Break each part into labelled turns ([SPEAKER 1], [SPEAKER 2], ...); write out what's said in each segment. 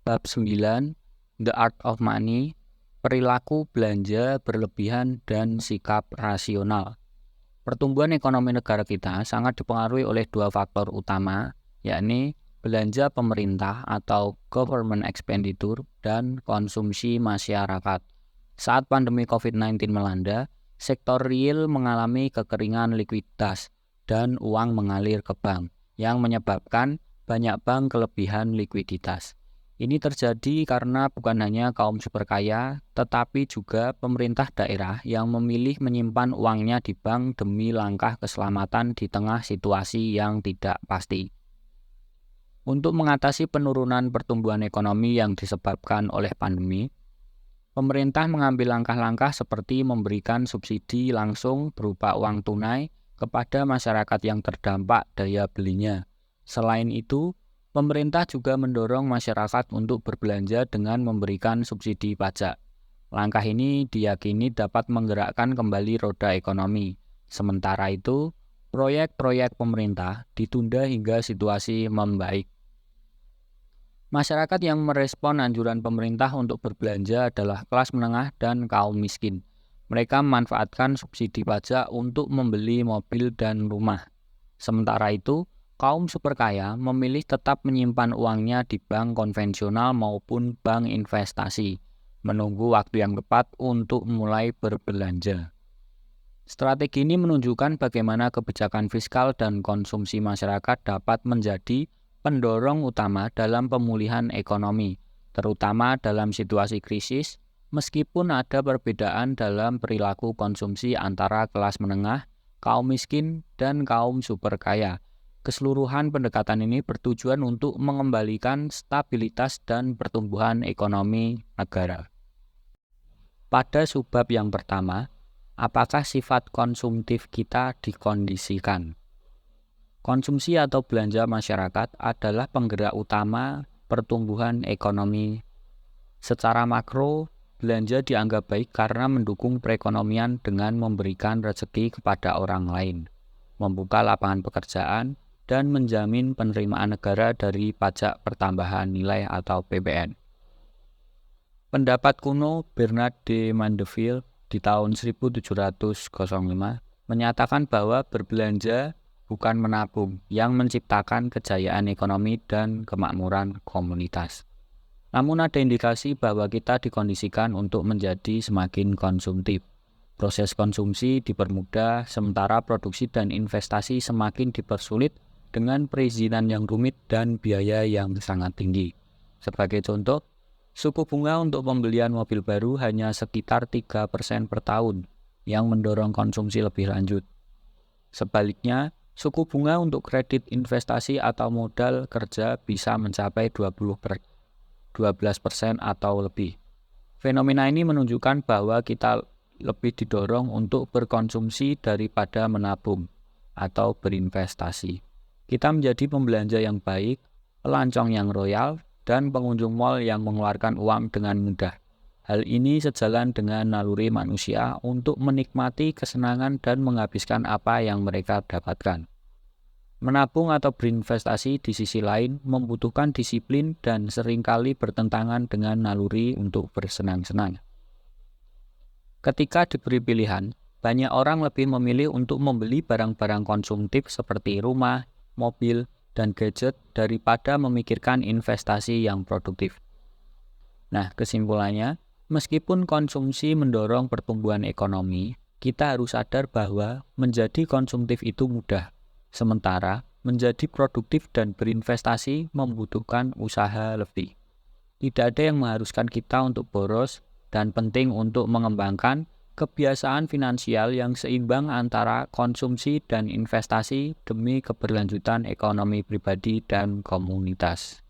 [SPEAKER 1] Bab 9, The Art of Money, perilaku belanja berlebihan dan sikap rasional. Pertumbuhan ekonomi negara kita sangat dipengaruhi oleh dua faktor utama, yakni belanja pemerintah atau government expenditure dan konsumsi masyarakat. Saat pandemi COVID-19 melanda, sektor real mengalami kekeringan likuiditas dan uang mengalir ke bank, yang menyebabkan banyak bank kelebihan likuiditas. Ini terjadi karena bukan hanya kaum super kaya, tetapi juga pemerintah daerah yang memilih menyimpan uangnya di bank demi langkah keselamatan di tengah situasi yang tidak pasti. Untuk mengatasi penurunan pertumbuhan ekonomi yang disebabkan oleh pandemi, pemerintah mengambil langkah-langkah seperti memberikan subsidi langsung berupa uang tunai kepada masyarakat yang terdampak daya belinya. Selain itu, pemerintah juga mendorong masyarakat untuk berbelanja dengan memberikan subsidi pajak. Langkah ini diyakini dapat menggerakkan kembali roda ekonomi. Sementara itu, proyek-proyek pemerintah ditunda hingga situasi membaik. Masyarakat yang merespon anjuran pemerintah untuk berbelanja adalah kelas menengah dan kaum miskin. Mereka memanfaatkan subsidi pajak untuk membeli mobil dan rumah. Sementara itu, kaum super kaya memilih tetap menyimpan uangnya di bank konvensional maupun bank investasi, menunggu waktu yang tepat untuk mulai berbelanja. Strategi ini menunjukkan bagaimana kebijakan fiskal dan konsumsi masyarakat dapat menjadi pendorong utama dalam pemulihan ekonomi, terutama dalam situasi krisis, meskipun ada perbedaan dalam perilaku konsumsi antara kelas menengah, kaum miskin, dan kaum super kaya. Keseluruhan pendekatan ini bertujuan untuk mengembalikan stabilitas dan pertumbuhan ekonomi negara. Pada subbab yang pertama, apakah sifat konsumtif kita dikondisikan? Konsumsi atau belanja masyarakat adalah penggerak utama pertumbuhan ekonomi. Secara makro, belanja dianggap baik karena mendukung perekonomian dengan memberikan rezeki kepada orang lain, membuka lapangan pekerjaan, dan menjamin penerimaan negara dari pajak pertambahan nilai atau PPN. Pendapat kuno Bernard de Mandeville di tahun 1705 menyatakan bahwa berbelanja bukan menabung yang menciptakan kejayaan ekonomi dan kemakmuran komunitas. Namun ada indikasi bahwa kita dikondisikan untuk menjadi semakin konsumtif. Proses konsumsi dipermudah sementara produksi dan investasi semakin dipersulit dengan perizinan yang rumit dan biaya yang sangat tinggi. Sebagai contoh, suku bunga untuk pembelian mobil baru hanya sekitar 3% per tahun yang mendorong konsumsi lebih lanjut. Sebaliknya, suku bunga untuk kredit investasi atau modal kerja bisa mencapai 12% atau lebih. Fenomena ini menunjukkan bahwa kita lebih didorong untuk berkonsumsi daripada menabung atau berinvestasi. Kita menjadi pembelanja yang baik, pelancong yang royal, dan pengunjung mal yang mengeluarkan uang dengan mudah. Hal ini sejalan dengan naluri manusia untuk menikmati kesenangan dan menghabiskan apa yang mereka dapatkan. Menabung atau berinvestasi di sisi lain membutuhkan disiplin dan seringkali bertentangan dengan naluri untuk bersenang-senang. Ketika diberi pilihan, banyak orang lebih memilih untuk membeli barang-barang konsumtif seperti rumah, mobil, dan gadget daripada memikirkan investasi yang produktif. Nah, kesimpulannya, meskipun konsumsi mendorong pertumbuhan ekonomi, kita harus sadar bahwa menjadi konsumtif itu mudah, sementara menjadi produktif dan berinvestasi membutuhkan usaha lebih. Tidak ada yang mengharuskan kita untuk boros dan penting untuk mengembangkan kebiasaan finansial yang seimbang antara konsumsi dan investasi demi keberlanjutan ekonomi pribadi dan komunitas.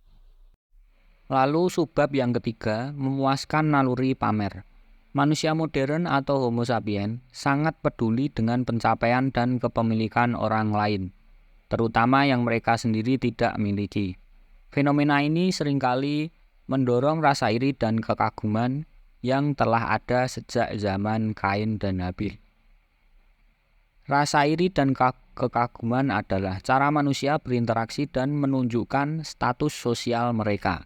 [SPEAKER 1] Lalu subbab yang ketiga, memuaskan naluri pamer. Manusia modern atau Homo sapiens sangat peduli dengan pencapaian dan kepemilikan orang lain, terutama yang mereka sendiri tidak miliki. Fenomena ini seringkali mendorong rasa iri dan kekaguman yang telah ada sejak zaman Kain dan Habil. Rasa iri dan kekaguman adalah cara manusia berinteraksi dan menunjukkan status sosial mereka.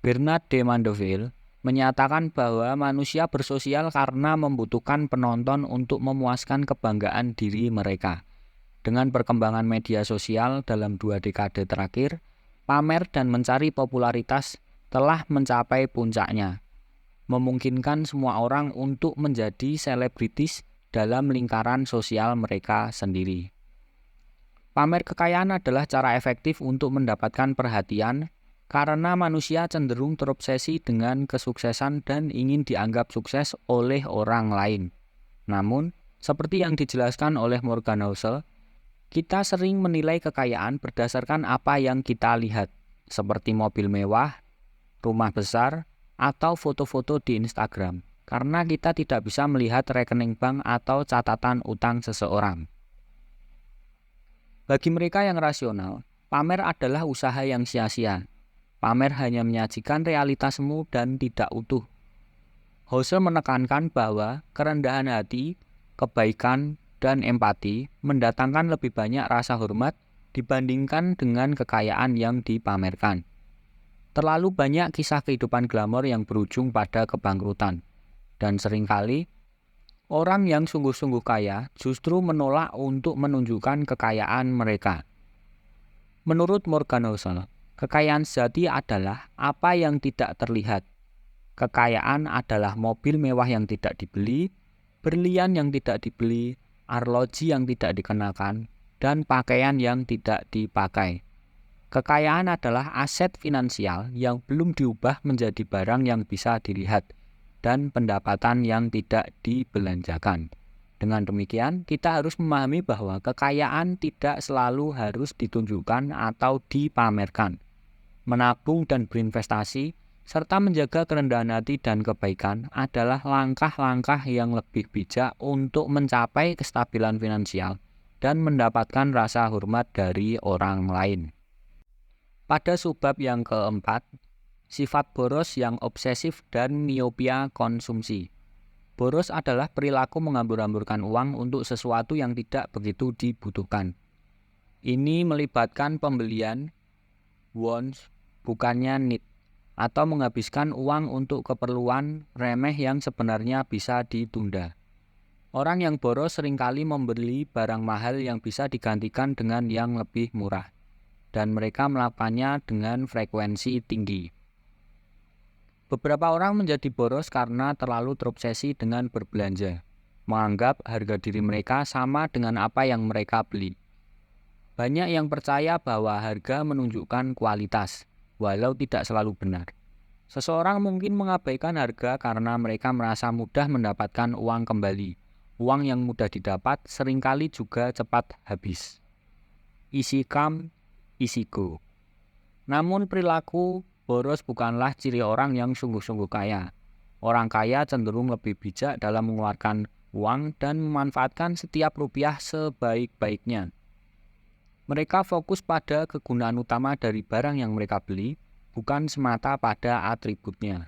[SPEAKER 1] Bernard de Mandeville menyatakan bahwa manusia bersosial karena membutuhkan penonton untuk memuaskan kebanggaan diri mereka. Dengan perkembangan media sosial dalam 2 dekade terakhir, pamer dan mencari popularitas telah mencapai puncaknya, memungkinkan semua orang untuk menjadi selebritis dalam lingkaran sosial mereka sendiri. Pamer kekayaan adalah cara efektif untuk mendapatkan perhatian karena manusia cenderung terobsesi dengan kesuksesan dan ingin dianggap sukses oleh orang lain. Namun, seperti yang dijelaskan oleh Morgan Housel, kita sering menilai kekayaan berdasarkan apa yang kita lihat, seperti mobil mewah, rumah besar, atau foto-foto di Instagram, karena kita tidak bisa melihat rekening bank atau catatan utang seseorang. Bagi mereka yang rasional, pamer adalah usaha yang sia-sia. Pamer hanya menyajikan realitas semu dan tidak utuh. Housel menekankan bahwa kerendahan hati, kebaikan, dan empati mendatangkan lebih banyak rasa hormat dibandingkan dengan kekayaan yang dipamerkan. Terlalu banyak kisah kehidupan glamor yang berujung pada kebangkrutan, dan seringkali orang yang sungguh-sungguh kaya justru menolak untuk menunjukkan kekayaan mereka. Menurut Morgan Housel, kekayaan sejati adalah apa yang tidak terlihat. Kekayaan adalah mobil mewah yang tidak dibeli, berlian yang tidak dibeli, arloji yang tidak dikenakan, dan pakaian yang tidak dipakai. Kekayaan adalah aset finansial yang belum diubah menjadi barang yang bisa dilihat, dan pendapatan yang tidak dibelanjakan. Dengan demikian, kita harus memahami bahwa kekayaan tidak selalu harus ditunjukkan atau dipamerkan. Menabung dan berinvestasi, serta menjaga kerendahan hati dan kebaikan adalah langkah-langkah yang lebih bijak untuk mencapai kestabilan finansial dan mendapatkan rasa hormat dari orang lain. Pada subbab yang keempat, sifat boros yang obsesif dan miopia konsumsi. Boros adalah perilaku menghambur-hamburkan uang untuk sesuatu yang tidak begitu dibutuhkan. Ini melibatkan pembelian wants bukannya need, atau menghabiskan uang untuk keperluan remeh yang sebenarnya bisa ditunda. Orang yang boros seringkali membeli barang mahal yang bisa digantikan dengan yang lebih murah, dan mereka melakukannya dengan frekuensi tinggi. Beberapa orang menjadi boros karena terlalu terobsesi dengan berbelanja, menganggap harga diri mereka sama dengan apa yang mereka beli. Banyak yang percaya bahwa harga menunjukkan kualitas, walau tidak selalu benar. Seseorang mungkin mengabaikan harga karena mereka merasa mudah mendapatkan uang kembali. Uang yang mudah didapat seringkali juga cepat habis. Easy come, easy go. Namun perilaku boros bukanlah ciri orang yang sungguh-sungguh kaya. Orang kaya cenderung lebih bijak dalam mengeluarkan uang dan memanfaatkan setiap rupiah sebaik-baiknya. Mereka fokus pada kegunaan utama dari barang yang mereka beli, bukan semata pada atributnya.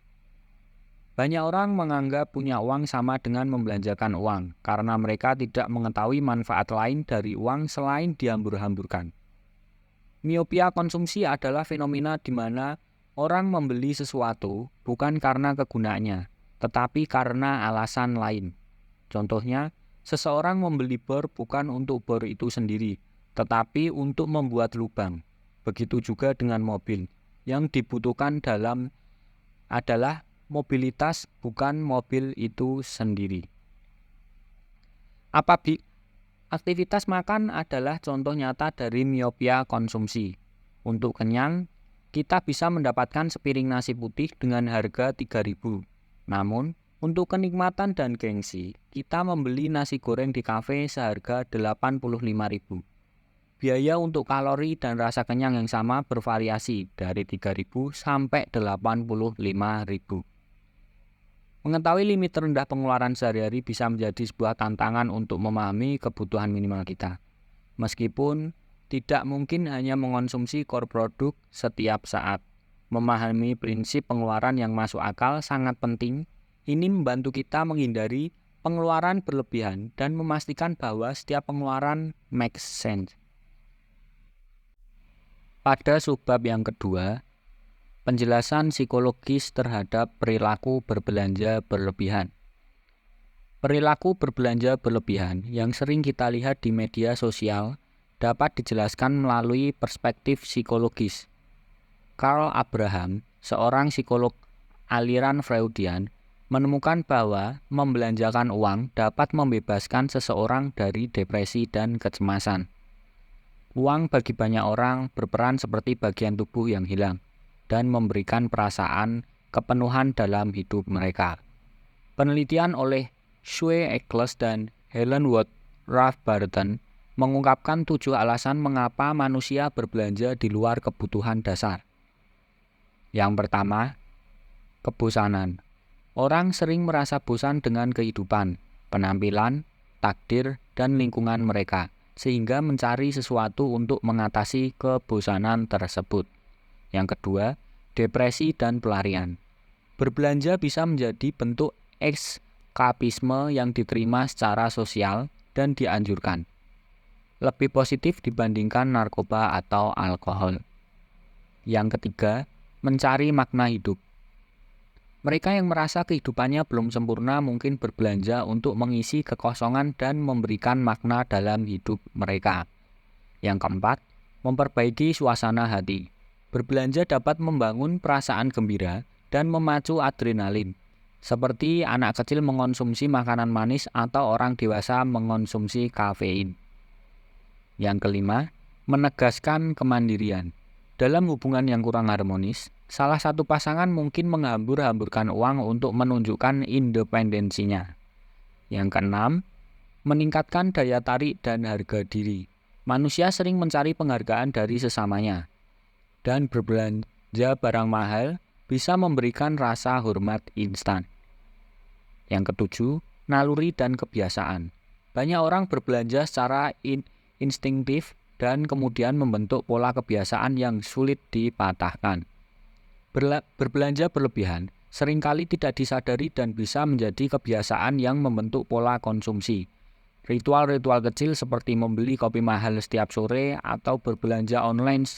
[SPEAKER 1] Banyak orang menganggap punya uang sama dengan membelanjakan uang, karena mereka tidak mengetahui manfaat lain dari uang selain dihambur-hamburkan. Miopia konsumsi adalah fenomena di mana orang membeli sesuatu bukan karena kegunaannya, tetapi karena alasan lain. Contohnya, seseorang membeli bor bukan untuk bor itu sendiri, tetapi untuk membuat lubang. Begitu juga dengan mobil. Yang dibutuhkan adalah mobilitas, bukan mobil itu sendiri. Aktivitas makan adalah contoh nyata dari miopia konsumsi. Untuk kenyang, kita bisa mendapatkan sepiring nasi putih dengan harga 3.000. Namun, untuk kenikmatan dan gengsi, kita membeli nasi goreng di kafe seharga 85.000. Biaya untuk kalori dan rasa kenyang yang sama bervariasi dari 3.000 sampai 85.000. Mengetahui limit terendah pengeluaran sehari-hari bisa menjadi sebuah tantangan untuk memahami kebutuhan minimal kita. Meskipun tidak mungkin hanya mengonsumsi core produk setiap saat. Memahami prinsip pengeluaran yang masuk akal sangat penting. Ini membantu kita menghindari pengeluaran berlebihan dan memastikan bahwa setiap pengeluaran makes sense. Pada subbab yang kedua, Penjelasan psikologis terhadap perilaku berbelanja berlebihan. Perilaku berbelanja berlebihan yang sering kita lihat di media sosial dapat dijelaskan melalui perspektif psikologis. Karl Abraham, seorang psikolog aliran Freudian, menemukan bahwa membelanjakan uang dapat membebaskan seseorang dari depresi dan kecemasan. Uang bagi banyak orang berperan seperti bagian tubuh yang hilang dan memberikan perasaan kepenuhan dalam hidup mereka. Penelitian oleh Sue Eccles dan Helen Woodruff Barton mengungkapkan 7 alasan mengapa manusia berbelanja di luar kebutuhan dasar. Yang pertama, kebosanan. Orang sering merasa bosan dengan kehidupan, penampilan, takdir, dan lingkungan mereka, sehingga mencari sesuatu untuk mengatasi kebosanan tersebut. Yang kedua, depresi dan pelarian. Berbelanja bisa menjadi bentuk eskapisme yang diterima secara sosial dan dianjurkan. Lebih positif dibandingkan narkoba atau alkohol. Yang ketiga, mencari makna hidup. Mereka yang merasa kehidupannya belum sempurna mungkin berbelanja untuk mengisi kekosongan dan memberikan makna dalam hidup mereka. Yang keempat, memperbaiki suasana hati. Berbelanja dapat membangun perasaan gembira dan memacu adrenalin, seperti anak kecil mengonsumsi makanan manis atau orang dewasa mengonsumsi kafein. Yang kelima, menegaskan kemandirian. Dalam hubungan yang kurang harmonis, salah satu pasangan mungkin menghambur-hamburkan uang untuk menunjukkan independensinya. Yang keenam, meningkatkan daya tarik dan harga diri. Manusia sering mencari penghargaan dari sesamanya, dan berbelanja barang mahal bisa memberikan rasa hormat instan. Yang ketujuh, naluri dan kebiasaan. Banyak orang berbelanja secara instinktif dan kemudian membentuk pola kebiasaan yang sulit dipatahkan. Berbelanja berlebihan seringkali tidak disadari dan bisa menjadi kebiasaan yang membentuk pola konsumsi. Ritual-ritual kecil seperti membeli kopi mahal setiap sore atau berbelanja online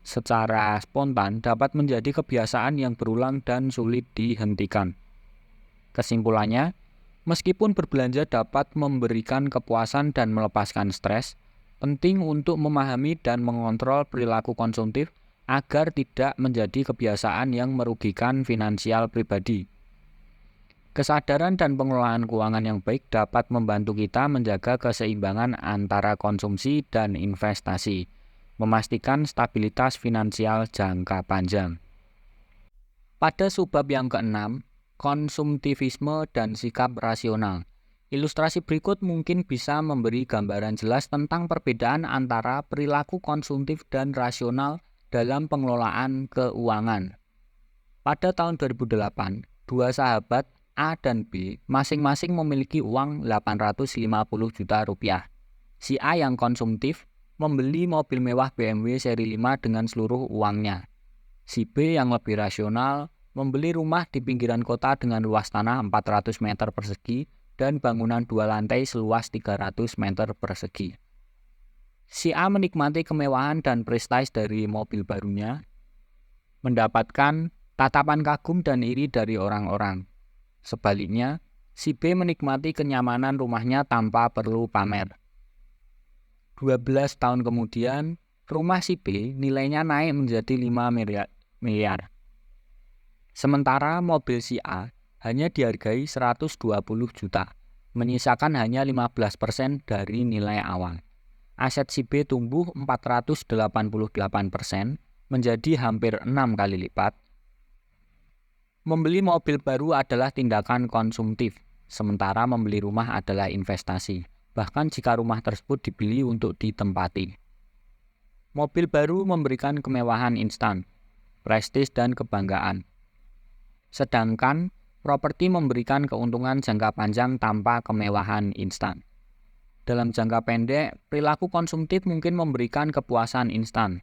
[SPEAKER 1] secara spontan dapat menjadi kebiasaan yang berulang dan sulit dihentikan. Kesimpulannya, meskipun berbelanja dapat memberikan kepuasan dan melepaskan stres, penting untuk memahami dan mengontrol perilaku konsumtif agar tidak menjadi kebiasaan yang merugikan finansial pribadi. Kesadaran dan pengelolaan keuangan yang baik dapat membantu kita menjaga keseimbangan antara konsumsi dan investasi, memastikan stabilitas finansial jangka panjang. Pada subbab yang keenam, konsumtivisme dan sikap rasional. Ilustrasi berikut mungkin bisa memberi gambaran jelas tentang perbedaan antara perilaku konsumtif dan rasional dalam pengelolaan keuangan. Pada tahun 2008, dua sahabat A dan B masing-masing memiliki uang 850 juta rupiah. Si A yang konsumtif membeli mobil mewah BMW seri 5 dengan seluruh uangnya. Si B yang lebih rasional membeli rumah di pinggiran kota dengan luas tanah 400 meter persegi dan bangunan 2 lantai seluas 300 meter persegi. Si A menikmati kemewahan dan prestis dari mobil barunya, mendapatkan tatapan kagum dan iri dari orang-orang. Sebaliknya, si B menikmati kenyamanan rumahnya tanpa perlu pamer. 12 tahun kemudian, rumah si B nilainya naik menjadi 5 miliar. Sementara mobil si A hanya dihargai 120 juta, menyisakan hanya 15% dari nilai awal. Aset si B tumbuh 488% menjadi hampir 6 kali lipat. Membeli mobil baru adalah tindakan konsumtif, sementara membeli rumah adalah investasi, bahkan jika rumah tersebut dibeli untuk ditempati. Mobil baru memberikan kemewahan instan, prestis dan kebanggaan. Sedangkan properti memberikan keuntungan jangka panjang tanpa kemewahan instan. Dalam jangka pendek, perilaku konsumtif mungkin memberikan kepuasan instan.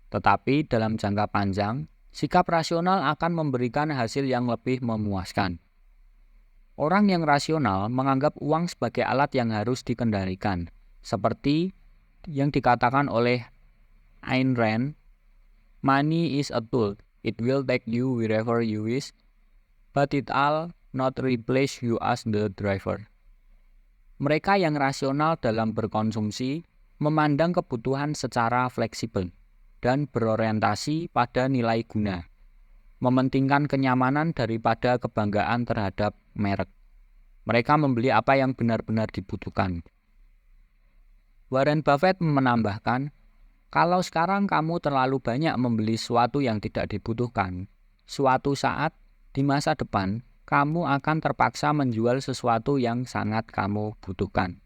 [SPEAKER 1] Tetapi dalam jangka panjang, sikap rasional akan memberikan hasil yang lebih memuaskan. Orang yang rasional menganggap uang sebagai alat yang harus dikendalikan, seperti yang dikatakan oleh Ayn Rand, money is a tool, It will take you wherever you wish, but it'll not replace you as the driver. Mereka yang rasional dalam berkonsumsi memandang kebutuhan secara fleksibel dan berorientasi pada nilai guna, mementingkan kenyamanan daripada kebanggaan terhadap merek. Mereka membeli apa yang benar-benar dibutuhkan. Warren Buffett menambahkan, kalau sekarang kamu terlalu banyak membeli sesuatu yang tidak dibutuhkan, suatu saat di masa depan kamu akan terpaksa menjual sesuatu yang sangat kamu butuhkan.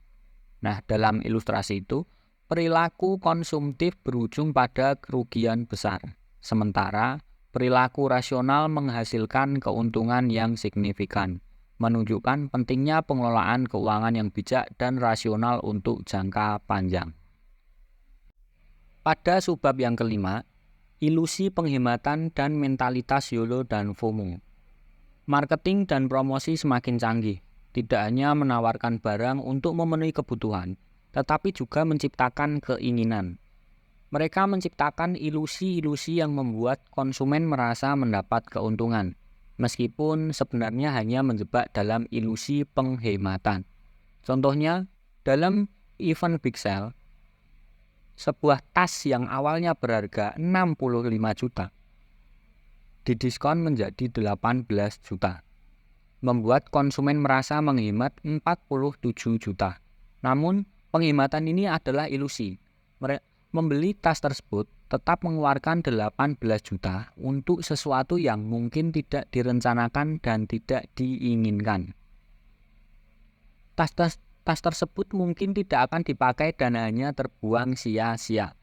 [SPEAKER 1] Nah, dalam ilustrasi itu, perilaku konsumtif berujung pada kerugian besar, sementara perilaku rasional menghasilkan keuntungan yang signifikan, menunjukkan pentingnya pengelolaan keuangan yang bijak dan rasional untuk jangka panjang. Pada subbab yang kelima, ilusi penghematan dan mentalitas YOLO dan FOMO. Marketing dan promosi semakin canggih, tidak hanya menawarkan barang untuk memenuhi kebutuhan, tetapi juga menciptakan keinginan. Mereka menciptakan ilusi-ilusi yang membuat konsumen merasa mendapat keuntungan, meskipun sebenarnya hanya menjebak dalam ilusi penghematan. Contohnya, dalam event Big Sale, sebuah tas yang awalnya berharga 65 juta, didiskon menjadi 18 juta, membuat konsumen merasa menghemat 47 juta. Namun, penghematan ini adalah ilusi. Membeli tas tersebut tetap mengeluarkan 18 juta untuk sesuatu yang mungkin tidak direncanakan dan tidak diinginkan. Tas tersebut mungkin tidak akan dipakai dan hanya terbuang sia-sia.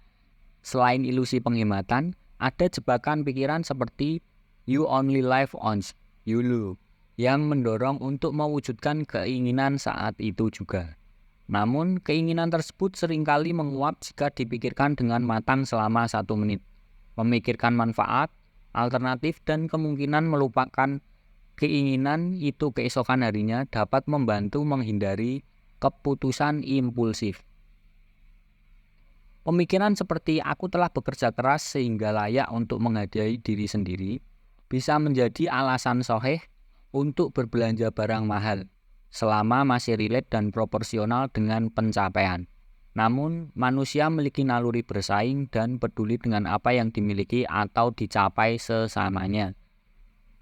[SPEAKER 1] Selain ilusi penghematan, ada jebakan pikiran seperti you only live once, YOLO, yang mendorong untuk mewujudkan keinginan saat itu juga. Namun, keinginan tersebut seringkali menguap jika dipikirkan dengan matang selama 1 menit. Memikirkan manfaat, alternatif, dan kemungkinan melupakan keinginan itu keesokan harinya dapat membantu menghindari keputusan impulsif. Pemikiran seperti aku telah bekerja keras sehingga layak untuk menghadiahi diri sendiri bisa menjadi alasan sahih untuk berbelanja barang mahal selama masih relate dan proporsional dengan pencapaian. Namun, manusia memiliki naluri bersaing dan peduli dengan apa yang dimiliki atau dicapai sesamanya.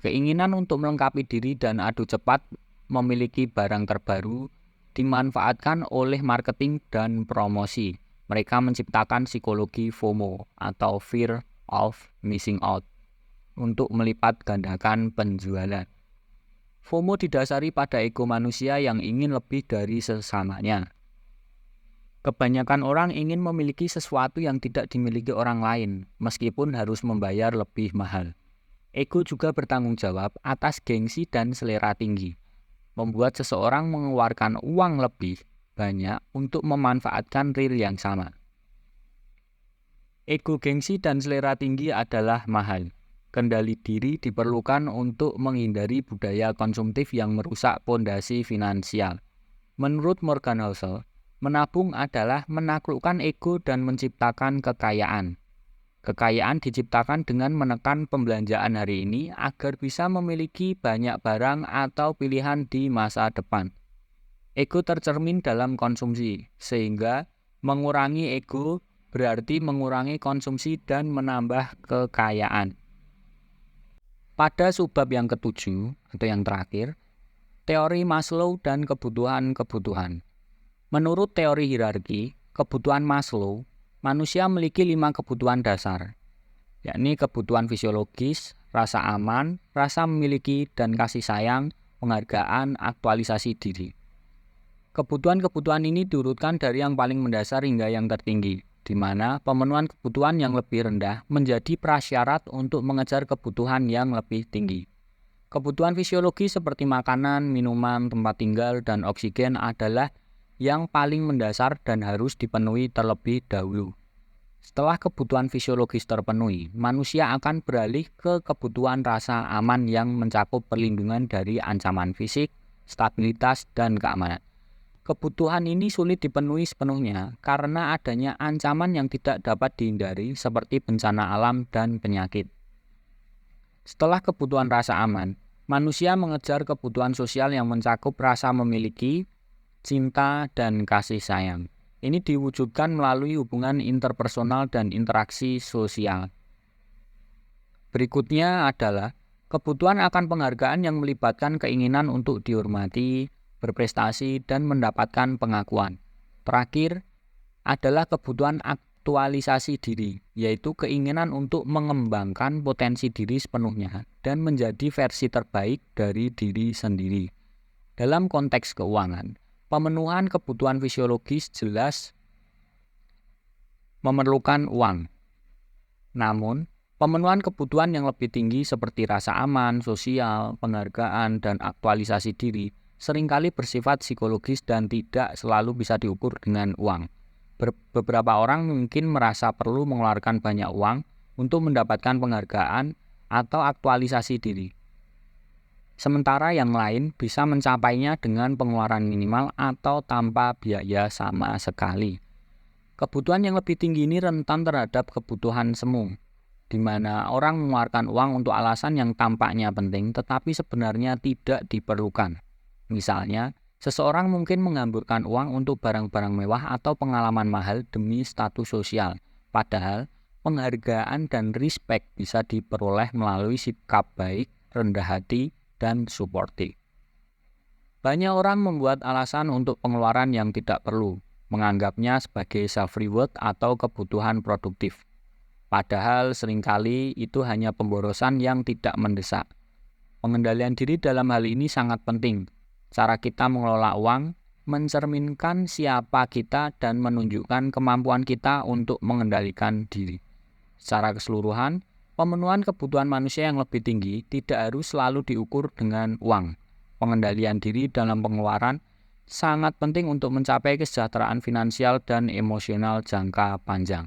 [SPEAKER 1] Keinginan untuk melengkapi diri dan adu cepat memiliki barang terbaru dimanfaatkan oleh marketing dan promosi. Mereka menciptakan psikologi FOMO atau Fear of Missing Out untuk melipat gandakan penjualan. FOMO didasari pada ego manusia yang ingin lebih dari sesamanya. Kebanyakan orang ingin memiliki sesuatu yang tidak dimiliki orang lain, meskipun harus membayar lebih mahal. Ego juga bertanggung jawab atas gengsi dan selera tinggi, membuat seseorang mengeluarkan uang lebih banyak untuk memanfaatkan real yang sama. Ego, gengsi, dan selera tinggi adalah mahal. Kendali diri diperlukan untuk menghindari budaya konsumtif yang merusak pondasi finansial. Menurut Morgan Housel, menabung adalah menaklukkan ego dan menciptakan kekayaan. Kekayaan diciptakan dengan menekan pembelanjaan hari ini agar bisa memiliki banyak barang atau pilihan di masa depan. Ego tercermin dalam konsumsi, sehingga mengurangi ego berarti mengurangi konsumsi dan menambah kekayaan. Pada subbab yang ketujuh, atau yang terakhir, teori Maslow dan kebutuhan-kebutuhan. Menurut teori hierarki, kebutuhan Maslow, manusia memiliki 5 kebutuhan dasar, yakni kebutuhan fisiologis, rasa aman, rasa memiliki dan kasih sayang, penghargaan, aktualisasi diri. Kebutuhan-kebutuhan ini diurutkan dari yang paling mendasar hingga yang tertinggi, di mana pemenuhan kebutuhan yang lebih rendah menjadi prasyarat untuk mengejar kebutuhan yang lebih tinggi. Kebutuhan fisiologi seperti makanan, minuman, tempat tinggal, dan oksigen adalah yang paling mendasar dan harus dipenuhi terlebih dahulu. Setelah kebutuhan fisiologis terpenuhi, manusia akan beralih ke kebutuhan rasa aman yang mencakup perlindungan dari ancaman fisik, stabilitas, dan keamanan. Kebutuhan ini sulit dipenuhi sepenuhnya karena adanya ancaman yang tidak dapat dihindari seperti bencana alam dan penyakit. Setelah kebutuhan rasa aman, manusia mengejar kebutuhan sosial yang mencakup rasa memiliki, cinta, dan kasih sayang. Ini diwujudkan melalui hubungan interpersonal dan interaksi sosial. Berikutnya adalah kebutuhan akan penghargaan yang melibatkan keinginan untuk dihormati, berprestasi, dan mendapatkan pengakuan. Terakhir adalah kebutuhan aktualisasi diri, yaitu keinginan untuk mengembangkan potensi diri sepenuhnya dan menjadi versi terbaik dari diri sendiri. Dalam konteks keuangan, pemenuhan kebutuhan fisiologis jelas memerlukan uang. Namun, pemenuhan kebutuhan yang lebih tinggi seperti rasa aman, sosial, penghargaan, dan aktualisasi diri seringkali bersifat psikologis dan tidak selalu bisa diukur dengan uang. Beberapa orang mungkin merasa perlu mengeluarkan banyak uang untuk mendapatkan penghargaan atau aktualisasi diri. Sementara yang lain bisa mencapainya dengan pengeluaran minimal atau tanpa biaya sama sekali. Kebutuhan yang lebih tinggi ini rentan terhadap kebutuhan semu, di mana orang mengeluarkan uang untuk alasan yang tampaknya penting tetapi sebenarnya tidak diperlukan. Misalnya, seseorang mungkin menghamburkan uang untuk barang-barang mewah atau pengalaman mahal demi status sosial, padahal penghargaan dan respect bisa diperoleh melalui sikap baik, rendah hati, dan suportif. Banyak orang membuat alasan untuk pengeluaran yang tidak perlu, menganggapnya sebagai self-reward atau kebutuhan produktif. Padahal seringkali itu hanya pemborosan yang tidak mendesak. Pengendalian diri dalam hal ini sangat penting. Cara kita mengelola uang mencerminkan siapa kita dan menunjukkan kemampuan kita untuk mengendalikan diri. Secara keseluruhan, pemenuhan kebutuhan manusia yang lebih tinggi tidak harus selalu diukur dengan uang. Pengendalian diri dalam pengeluaran sangat penting untuk mencapai kesejahteraan finansial dan emosional jangka panjang.